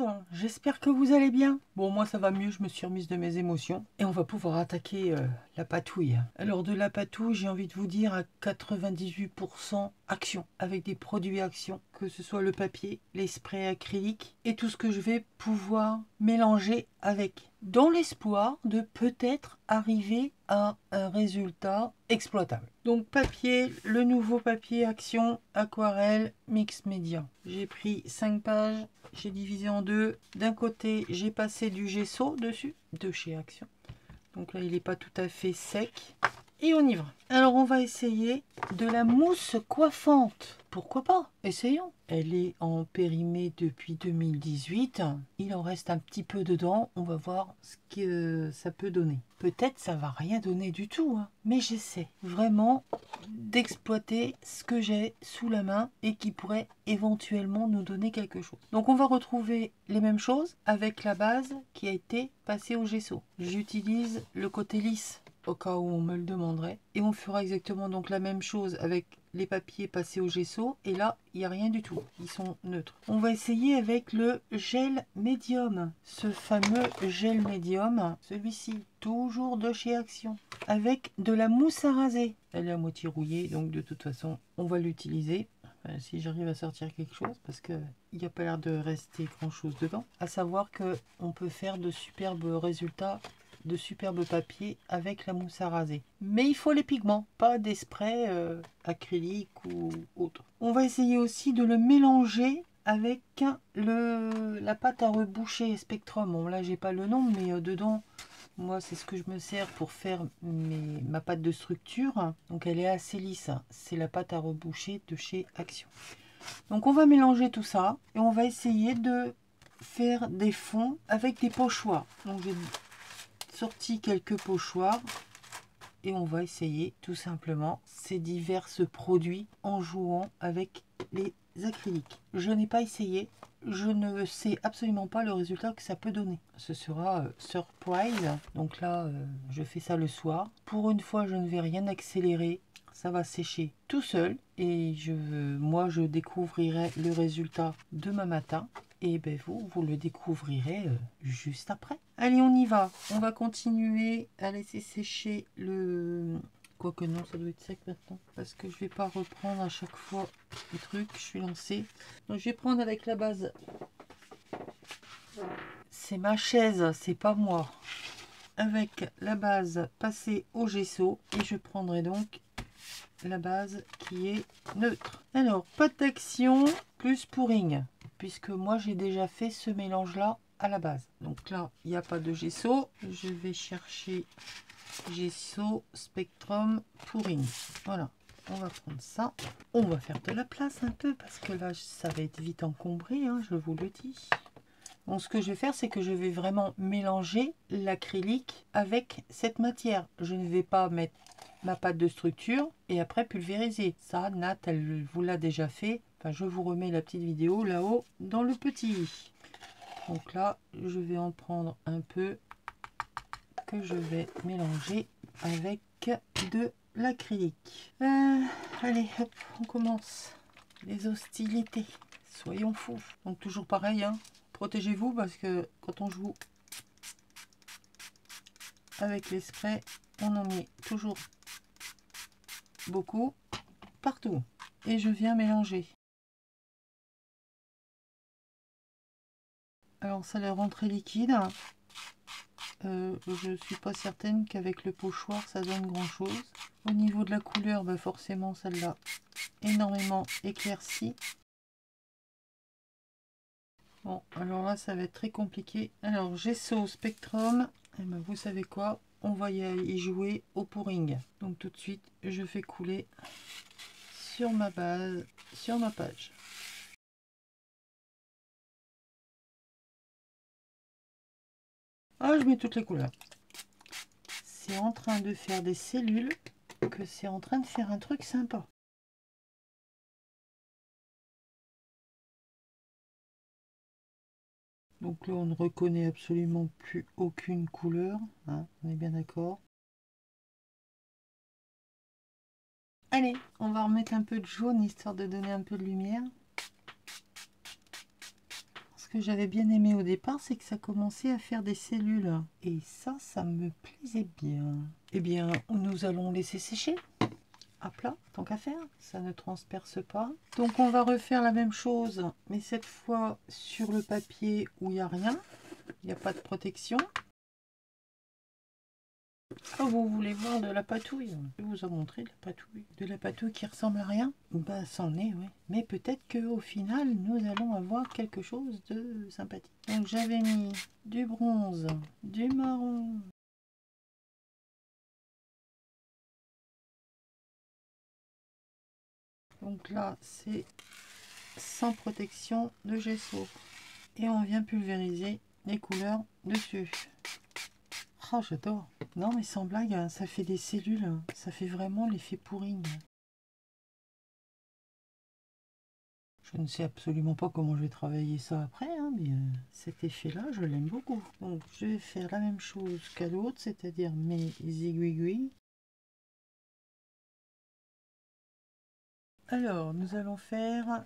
monde, j'espère que vous allez bien. Bon, moi ça va mieux, je me suis remise de mes émotions. Et on va pouvoir attaquer la patouille. Alors de la patouille, j'ai envie de vous dire à 98% action, avec des produits action, que ce soit le papier, les sprays acryliques et tout ce que je vais pouvoir mélanger avec. Dans l'espoir de peut-être arriver à un résultat exploitable. Donc papier, le nouveau papier action aquarelle mix média. J'ai pris 5 pages, j'ai divisé en deux. D'un côté, j'ai passé du gesso dessus, de chez Action. Donc là, il n'est pas tout à fait sec. Et on y va. Alors, on va essayer de la mousse coiffante. Pourquoi pas? Essayons. Elle est en périmée depuis 2018. Il en reste un petit peu dedans. On va voir ce que ça peut donner. Peut-être ça va rien donner du tout, hein. Mais j'essaie vraiment d'exploiter ce que j'ai sous la main et qui pourrait éventuellement nous donner quelque chose. Donc on va retrouver les mêmes choses avec la base qui a été passée au gesso. J'utilise le côté lisse au cas où on me le demanderait. Et on fera exactement donc la même chose avec les papiers passés au gesso. Et là, il n'y a rien du tout. Ils sont neutres. On va essayer avec le gel médium. Ce fameux gel médium. Celui-ci, toujours de chez Action. Avec de la mousse à raser. Elle est à moitié rouillée, donc de toute façon, on va l'utiliser. Enfin, si j'arrive à sortir quelque chose, parce qu'il n'y a pas l'air de rester grand-chose dedans. À savoir qu'on peut faire de superbes résultats, de superbes papiers avec la mousse à raser. Mais il faut les pigments, pas des sprays acryliques ou autres. On va essayer aussi de le mélanger avec la pâte à reboucher Spectrum. Bon, là, j'ai pas le nom, mais dedans, moi, c'est ce que je me sers pour faire ma pâte de structure. Donc, elle est assez lisse. C'est la pâte à reboucher de chez Action. Donc, on va mélanger tout ça et on va essayer de faire des fonds avec des pochoirs. Donc, j'ai sorti quelques pochoirs et on va essayer tout simplement ces divers produits en jouant avec les acryliques. Je n'ai pas essayé. Je ne sais absolument pas le résultat que ça peut donner. Ce sera surprise. Donc là, je fais ça le soir. Pour une fois, je ne vais rien accélérer. Ça va sécher tout seul. Et moi, je découvrirai le résultat demain matin. Et ben vous le découvrirez juste après. Allez, on y va. On va continuer à laisser sécher le... Quoique non, ça doit être sec maintenant. Parce que je vais pas reprendre à chaque fois les trucs. Je suis lancée. Donc je vais prendre avec la base. C'est ma chaise, c'est pas moi. Avec la base passée au gesso. Et je prendrai donc la base qui est neutre. Alors, pâte d'action plus pouring. Puisque moi j'ai déjà fait ce mélange là à la base. Donc là, il n'y a pas de gesso. Je vais chercher gesso Spectrum pouring. Voilà. On va prendre ça. On va faire de la place un peu parce que là, ça va être vite encombré, hein, je vous le dis. Donc, ce que je vais faire, c'est que je vais vraiment mélanger l'acrylique avec cette matière. Je ne vais pas mettre ma pâte de structure et après pulvériser. Ça, Nat, elle vous l'a déjà fait. Enfin, je vous remets la petite vidéo là-haut dans le petit. Donc là, je vais en prendre un peu que je vais mélanger avec de l'acrylique. Allez, hop, on commence. Les hostilités. Soyons fous. Donc toujours pareil, hein. Protégez-vous parce que quand on joue avec les sprays, on en met toujours beaucoup partout. Et je viens mélanger. Alors ça a l'air rentré liquide. Je suis pas certaine qu'avec le pochoir ça donne grand chose. Au niveau de la couleur, bah forcément ça l'a énormément éclairci. Bon, alors là ça va être très compliqué. Alors gesso Spectrum, et ben, vous savez quoi, on va y jouer au pouring. Donc tout de suite je fais couler sur ma base, sur ma page. Ah, je mets toutes les couleurs. C'est en train de faire des cellules que c'est en train de faire un truc sympa. Donc là, on ne reconnaît absolument plus aucune couleur, hein, on est bien d'accord. Allez, on va remettre un peu de jaune, histoire de donner un peu de lumière. Parce que j'avais bien aimé au départ, c'est que ça commençait à faire des cellules. Et ça me plaisait bien. Eh bien, nous allons laisser sécher à plat, tant qu'à faire. Ça ne transperce pas. Donc, on va refaire la même chose, mais cette fois sur le papier où il n'y a rien. Il n'y a pas de protection. Oh, vous voulez voir de la patouille? Je vous ai montré de la patouille. De la patouille qui ressemble à rien? Bah, c'en est, oui. Mais peut-être qu'au final, nous allons avoir quelque chose de sympathique. Donc, j'avais mis du bronze, du marron. Donc là, c'est sans protection de gesso. Et on vient pulvériser les couleurs dessus. Oh, j'adore. Non, mais sans blague, hein, ça fait des cellules. Ça fait vraiment l'effet pouring. Je ne sais absolument pas comment je vais travailler ça après, hein, mais cet effet-là, je l'aime beaucoup. Donc, je vais faire la même chose qu'à l'autre, c'est-à-dire mes aiguilles. Alors, nous allons faire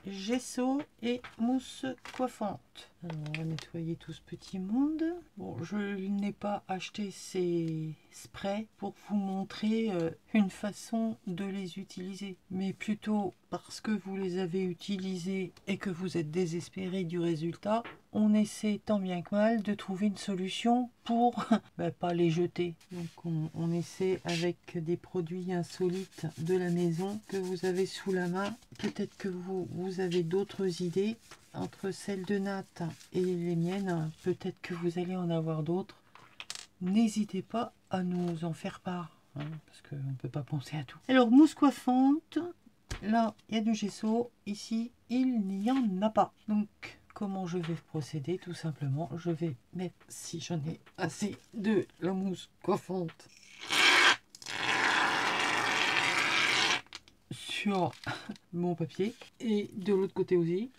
gesso et mousse coiffante. Alors, on va nettoyer tout ce petit monde. Bon, je n'ai pas acheté ces sprays pour vous montrer une façon de les utiliser, mais plutôt parce que vous les avez utilisés et que vous êtes désespéré du résultat, on essaie tant bien que mal de trouver une solution pour pas les jeter. Donc on essaie avec des produits insolites de la maison que vous avez sous la main. Peut-être que vous avez d'autres idées entre celles de Nat et les miennes. Peut-être que vous allez en avoir d'autres. N'hésitez pas à nous en faire part, hein, parce qu'on ne peut pas penser à tout. Alors, mousse coiffante. Là, il y a du gesso. Ici, il n'y en a pas. Donc, comment je vais procéder? Tout simplement, je vais mettre, si j'en ai assez, de la mousse coiffante sur mon papier. Et de l'autre côté aussi.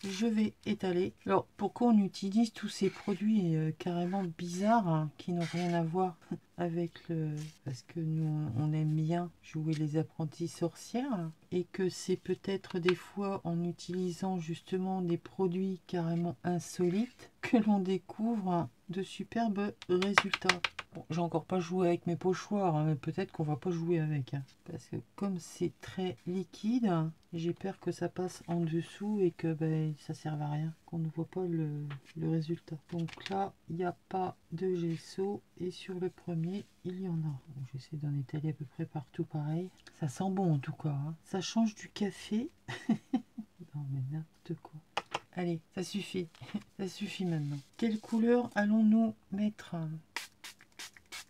Je vais étaler. Alors, pourquoi on utilise tous ces produits carrément bizarres, hein, qui n'ont rien à voir avec le... Parce que nous, on aime bien jouer les apprentis sorcières. Et que c'est peut-être des fois en utilisant justement des produits carrément insolites que l'on découvre de superbes résultats. Bon, j'ai encore pas joué avec mes pochoirs, hein, mais peut-être qu'on va pas jouer avec. Hein, parce que comme c'est très liquide, j'ai peur que ça passe en dessous et que ça serve à rien, qu'on ne voit pas le résultat. Donc là, il n'y a pas de gesso et sur le premier, il y en a. J'essaie d'en étaler à peu près partout pareil. Ça sent bon en tout cas. Hein. Ça change du café. Non mais n'importe quoi. Allez, ça suffit. Ça suffit maintenant. Quelle couleur allons-nous mettre?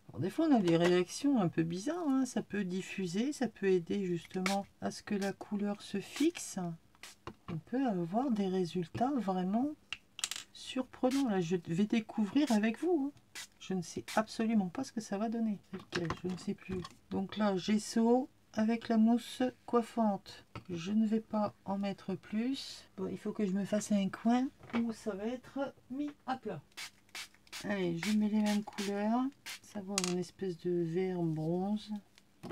Alors, des fois, on a des réactions un peu bizarres. Hein. Ça peut diffuser, ça peut aider justement à ce que la couleur se fixe. On peut avoir des résultats vraiment surprenants. Là, je vais découvrir avec vous. Hein. Je ne sais absolument pas ce que ça va donner. Lequel, je ne sais plus. Donc là, gesso avec la mousse coiffante. Je ne vais pas en mettre plus. Bon, il faut que je me fasse un coin où ça va être mis à plat. Allez, je mets les mêmes couleurs. Ça va une espèce de vert bronze,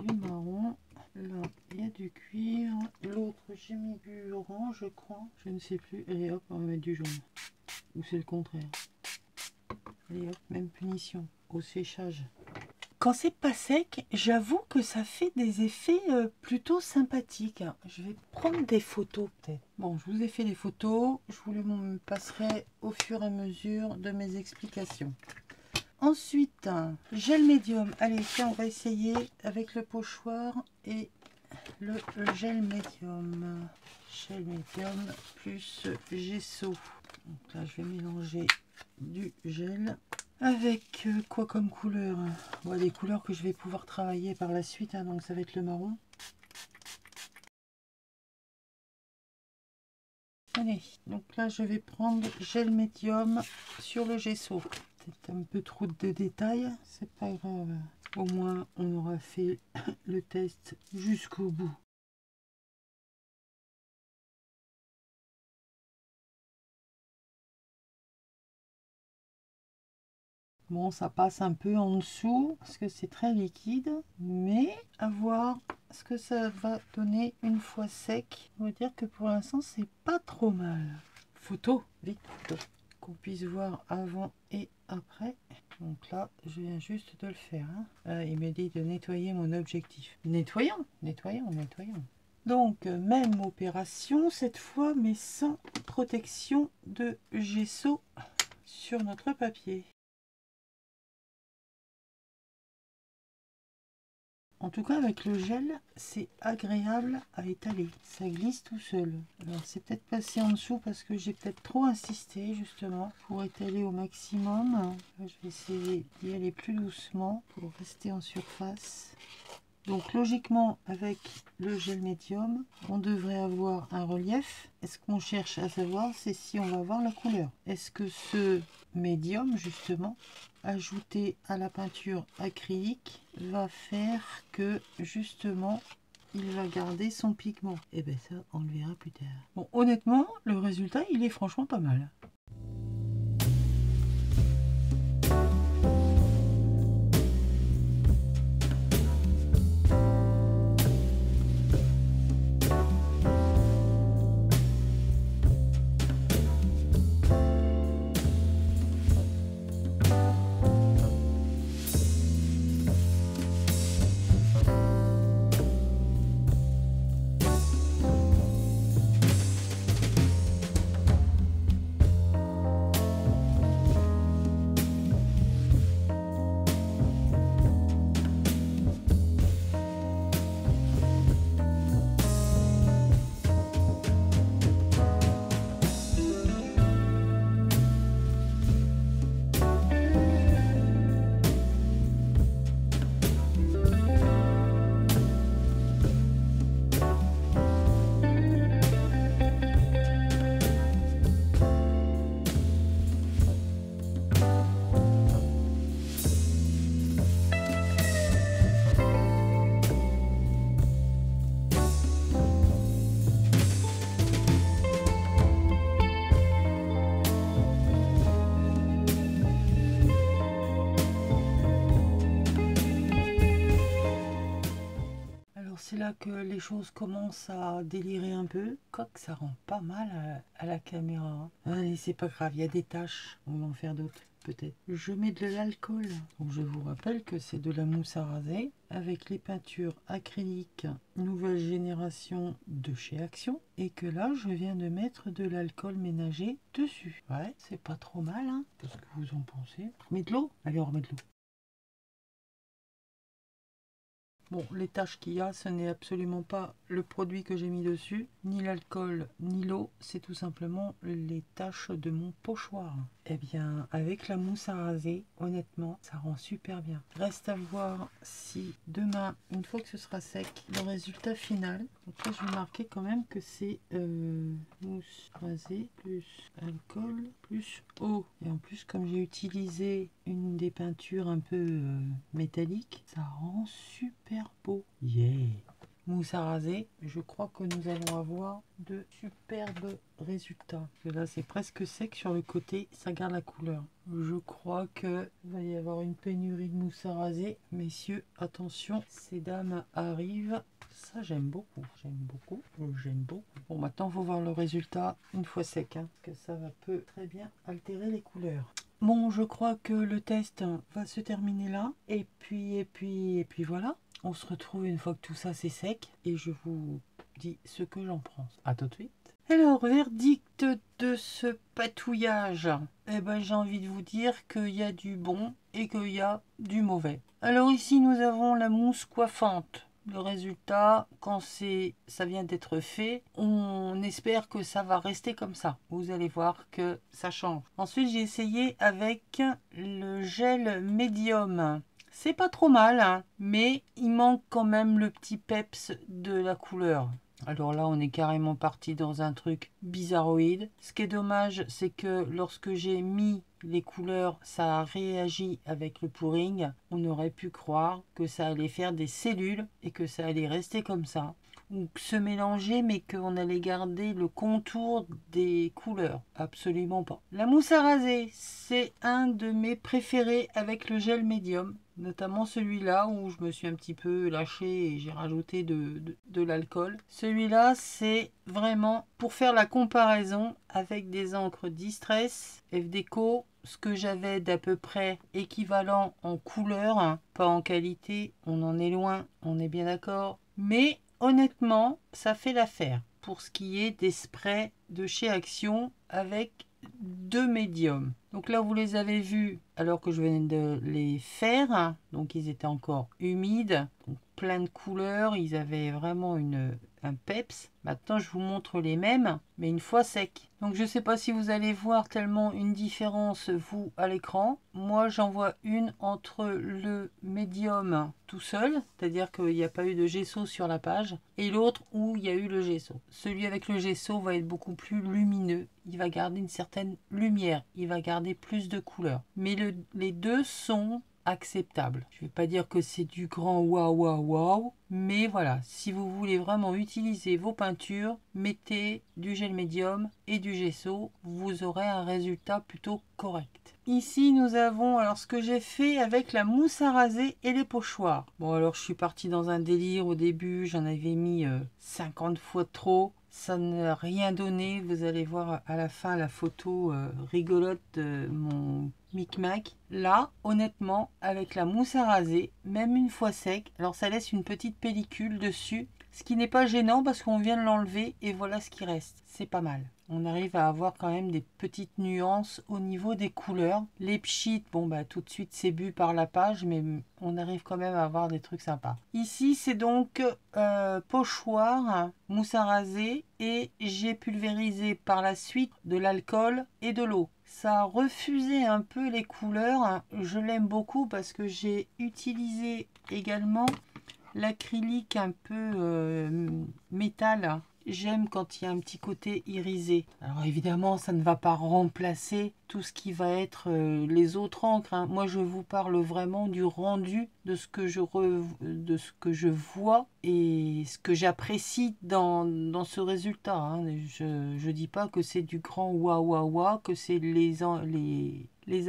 du marron. Là, il y a du cuivre. L'autre, j'ai mis du orange, je crois. Je ne sais plus. Allez, hop, on va mettre du jaune. Ou c'est le contraire. Allez, hop, même punition. Au séchage. Quand c'est pas sec, j'avoue que ça fait des effets plutôt sympathiques. Je vais prendre des photos peut-être. Bon, je vous ai fait des photos. Je vous les passerai au fur et à mesure de mes explications. Ensuite, gel médium. Allez, tiens, on va essayer avec le pochoir et le gel médium. Gel médium plus gesso. Donc là, je vais mélanger du gel. Avec quoi comme couleur? Bon, des couleurs que je vais pouvoir travailler par la suite, hein, donc ça va être le marron. Allez, donc là je vais prendre gel médium sur le gesso. C'est un peu trop de détails, c'est pas grave. Au moins on aura fait le test jusqu'au bout. Bon, ça passe un peu en dessous parce que c'est très liquide, mais à voir ce que ça va donner une fois sec. On va dire que pour l'instant, c'est pas trop mal. Photo, vite photo, qu'on puisse voir avant et après. Donc là, je viens juste de le faire. Il me dit de nettoyer mon objectif. Nettoyons, nettoyons, nettoyons. Donc, même opération cette fois, mais sans protection de gesso sur notre papier. En tout cas, avec le gel, c'est agréable à étaler. Ça glisse tout seul. Alors, c'est peut-être passé en dessous parce que j'ai peut-être trop insisté, justement, pour étaler au maximum. Je vais essayer d'y aller plus doucement pour rester en surface. Donc, logiquement, avec le gel médium, on devrait avoir un relief. Et ce qu'on cherche à savoir, c'est si on va avoir la couleur. Est-ce que ce médium, justement, ajouté à la peinture acrylique, va faire que, justement, il va garder son pigment? Et bien ça, on le verra plus tard. Bon, honnêtement, le résultat, il est franchement pas mal. C'est là que les choses commencent à délirer un peu. Quoique ça rend pas mal à la caméra. Allez, c'est pas grave, il y a des taches. On va en faire d'autres, peut-être. Je mets de l'alcool. Donc je vous rappelle que c'est de la mousse à raser avec les peintures acryliques nouvelle génération de chez Action. Et que là, je viens de mettre de l'alcool ménager dessus. Ouais, c'est pas trop mal, hein. Qu'est-ce que vous en pensez? Mets de l'eau? Allez, on remet de l'eau. Bon, les taches qu'il y a, ce n'est absolument pas le produit que j'ai mis dessus, ni l'alcool, ni l'eau, c'est tout simplement les taches de mon pochoir. Eh bien, avec la mousse à raser, honnêtement, ça rend super bien. Reste à voir si demain, une fois que ce sera sec, le résultat final. Donc là, je vais marquer quand même que c'est mousse rasée plus alcool plus eau. Et en plus, comme j'ai utilisé une des peintures un peu métalliques, ça rend super beau. Yeah! Mousse à raser, je crois que nous allons avoir de superbes résultats. Là, c'est presque sec sur le côté, ça garde la couleur. Je crois que va y avoir une pénurie de mousse à raser. Messieurs, attention, ces dames arrivent. Ça, j'aime beaucoup, j'aime beaucoup, j'aime beaucoup. Bon, maintenant, il faut voir le résultat une fois sec, hein, parce que ça peut très bien altérer les couleurs. Bon, je crois que le test va se terminer là. Et puis voilà. On se retrouve une fois que tout ça c'est sec et je vous dis ce que j'en pense. À tout de suite. Alors, verdict de ce patouillage. Eh ben, j'ai envie de vous dire qu'il y a du bon et qu'il y a du mauvais. Alors ici, nous avons la mousse coiffante. Le résultat, quand ça vient d'être fait, on espère que ça va rester comme ça. Vous allez voir que ça change. Ensuite, j'ai essayé avec le gel médium. C'est pas trop mal, hein, mais il manque quand même le petit peps de la couleur. Alors là, on est carrément parti dans un truc bizarroïde. Ce qui est dommage, c'est que lorsque j'ai mis les couleurs, ça a réagi avec le pouring. On aurait pu croire que ça allait faire des cellules et que ça allait rester comme ça. ou se mélanger, mais qu'on allait garder le contour des couleurs. Absolument pas. La mousse à raser, c'est un de mes préférés avec le gel médium. Notamment celui-là où je me suis un petit peu lâché et j'ai rajouté de l'alcool. Celui-là, c'est vraiment pour faire la comparaison avec des encres Distress, FDeco, ce que j'avais d'à peu près équivalent en couleur, hein, pas en qualité, on en est loin, on est bien d'accord. Mais honnêtement, ça fait l'affaire pour ce qui est des sprays de chez Action avec deux médiums. Donc là, vous les avez vus alors que je venais de les faire. Donc ils étaient encore humides, donc plein de couleurs. Ils avaient vraiment un peps. Maintenant, je vous montre les mêmes, mais une fois secs. Donc je ne sais pas si vous allez voir tellement une différence, vous, à l'écran. Moi, j'en vois une entre le médium tout seul, c'est-à-dire qu'il n'y a pas eu de gesso sur la page, et l'autre où il y a eu le gesso. Celui avec le gesso va être beaucoup plus lumineux. Il va garder une certaine lumière. Il va garder plus de couleurs. Mais les deux sont acceptables. Je ne vais pas dire que c'est du grand waouh waouh waouh, mais voilà, si vous voulez vraiment utiliser vos peintures, mettez du gel médium et du gesso, vous aurez un résultat plutôt correct. Ici nous avons alors ce que j'ai fait avec la mousse à raser et les pochoirs. Bon, alors je suis partie dans un délire au début, j'en avais mis 50 fois trop. Ça n'a rien donné. Vous allez voir à la fin la photo rigolote de mon micmac. Là, honnêtement, avec la mousse à raser, même une fois sec, alors ça laisse une petite pellicule dessus, ce qui n'est pas gênant parce qu'on vient de l'enlever et voilà ce qui reste. C'est pas mal. On arrive à avoir quand même des petites nuances au niveau des couleurs. Les pchits, bon bah tout de suite c'est bu par la page, mais on arrive quand même à avoir des trucs sympas. Ici c'est donc pochoir, mousse à raser, et j'ai pulvérisé par la suite de l'alcool et de l'eau. Ça a refusé un peu les couleurs. Je l'aime beaucoup parce que j'ai utilisé également l'acrylique un peu métal. J'aime quand il y a un petit côté irisé. Alors évidemment, ça ne va pas remplacer tout ce qui va être les autres encres, hein. Moi, je vous parle vraiment du rendu de ce que je vois et ce que j'apprécie dans ce résultat, hein. Je ne dis pas que c'est du grand waouh waouh waouh, que c'est les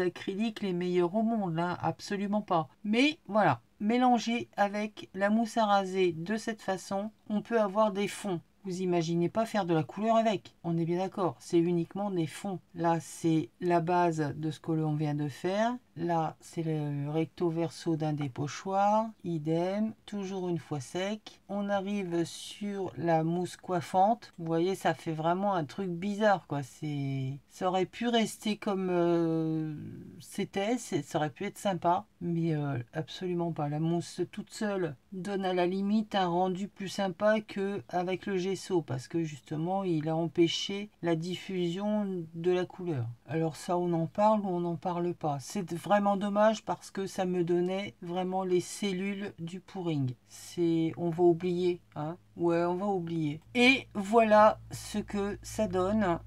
acryliques les meilleurs au monde, hein. Absolument pas. Mais voilà, mélangé avec la mousse à raser de cette façon, on peut avoir des fonds. Vous imaginez pas faire de la couleur avec, on est bien d'accord, c'est uniquement des fonds. Là, c'est la base de ce que l'on vient de faire. Là, c'est le recto verso d'un des pochoirs, idem, toujours une fois sec. On arrive sur la mousse coiffante. Vous voyez, ça fait vraiment un truc bizarre, quoi. Ça aurait pu rester comme c'était, ça aurait pu être sympa, mais absolument pas. La mousse toute seule donne à la limite un rendu plus sympa qu'avec le gesso, parce que justement, il a empêché la diffusion de la couleur. Alors ça, on en parle ou on n'en parle pas. C'est vraiment dommage parce que ça me donnait vraiment les cellules du pouring. On va oublier, hein. Ouais, on va oublier. Et voilà ce que ça donne,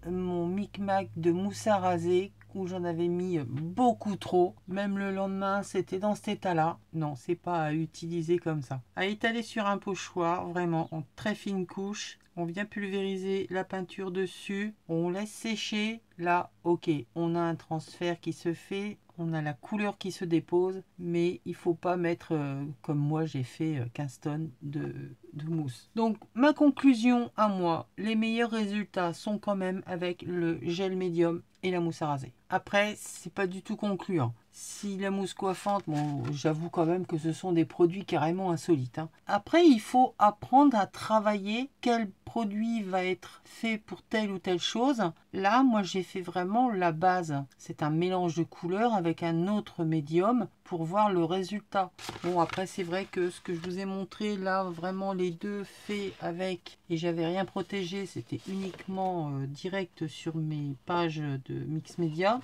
mon micmac de mousse à raser, où j'en avais mis beaucoup trop. Même le lendemain, c'était dans cet état-là. Non, c'est pas à utiliser comme ça. À étaler sur un pochoir, vraiment en très fine couche. On vient pulvériser la peinture dessus. On laisse sécher. Là, ok, on a un transfert qui se fait. On a la couleur qui se dépose, mais il faut pas mettre, comme moi j'ai fait, 15 tonnes de mousse. Donc ma conclusion à moi, les meilleurs résultats sont quand même avec le gel médium et la mousse à raser. Après, c'est pas du tout concluant. Si la mousse coiffante, bon, j'avoue quand même que ce sont des produits carrément insolites, hein. Après, il faut apprendre à travailler quel produit va être fait pour telle ou telle chose. Là, moi, j'ai fait vraiment la base. C'est un mélange de couleurs avec un autre médium pour voir le résultat. Bon, après, c'est vrai que ce que je vous ai montré là, vraiment les deux faits avec, et j'avais rien protégé, c'était uniquement direct sur mes pages de Mix Media.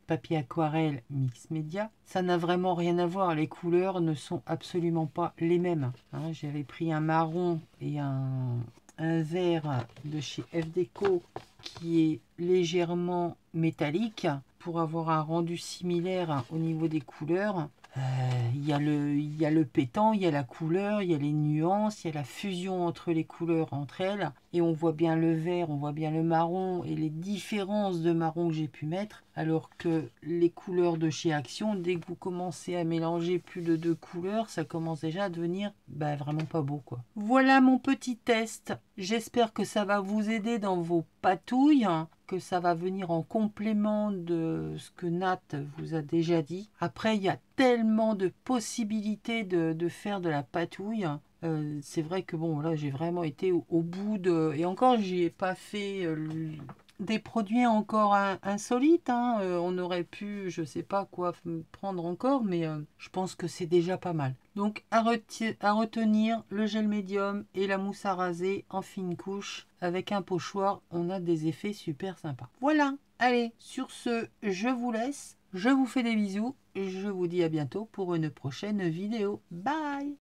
Papier aquarelle Mix Media, ça n'a vraiment rien à voir, les couleurs ne sont absolument pas les mêmes, hein. J'avais pris un marron et un vert de chez FDeco qui est légèrement métallique pour avoir un rendu similaire au niveau des couleurs. Il y a le pétant, il y a la couleur, il y a les nuances, il y a la fusion entre les couleurs entre elles. Et on voit bien le vert, on voit bien le marron et les différences de marron que j'ai pu mettre. Alors que les couleurs de chez Action, dès que vous commencez à mélanger plus de 2 couleurs, ça commence déjà à devenir vraiment pas beau, quoi. Voilà mon petit test. J'espère que ça va vous aider dans vos patouilles, que ça va venir en complément de ce que Nat vous a déjà dit. Après, il y a tellement de possibilités de faire de la patouille. C'est vrai que bon, là, j'ai vraiment été au bout de... Et encore, j'y ai pas fait des produits encore insolites. On aurait pu, je sais pas quoi prendre encore, mais je pense que c'est déjà pas mal. Donc, à retenir, le gel médium et la mousse à raser en fine couche. Avec un pochoir, on a des effets super sympas. Voilà, allez, sur ce, je vous laisse. Je vous fais des bisous. Je vous dis à bientôt pour une prochaine vidéo. Bye!